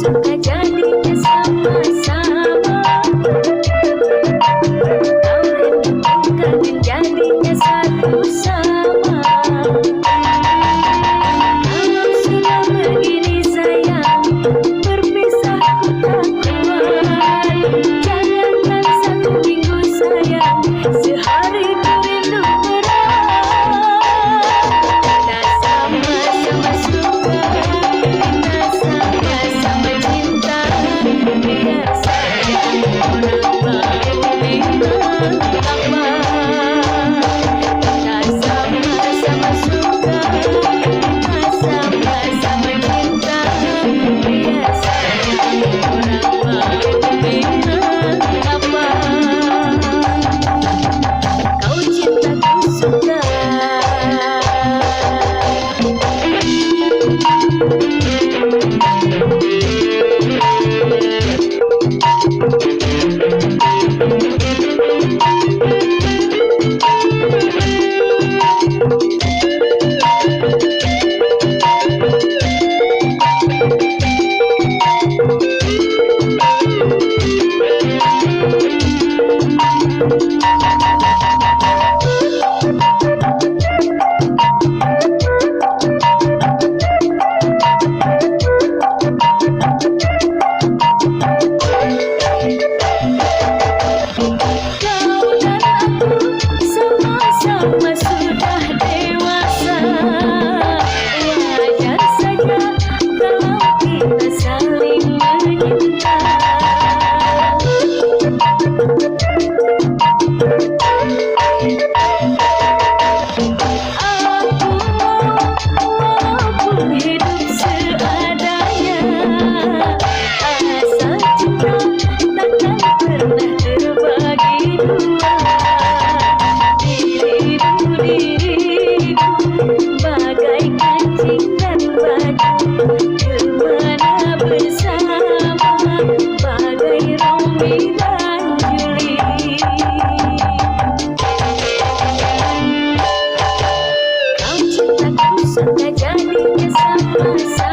Suka jadinya sama-sama, kau rindukan jadinya satu sama. Kalau sudah begini sayang, berpisah ku tak kuat. Jangankan 1 minggu sayang, sehari ku rindu berat. Kita sama-sama suka, kita sama-sama cinta, biar sayang orang mau bilang apa. Kita sama-sama suka, kita sama-sama cinta, biar sayang orang mau bilang apa. Kau cinta ku suka. Sama sudah dewasa, wajar saja kalau kita saling menyinta. Aku walaupun hidup seadanya, asal cinta takkan pernah terbagi dua. Bagai kancing dan baju, kemana bersama, bagai Romeo dan Juliet. Kau cintaku suka jadinya sama-sama.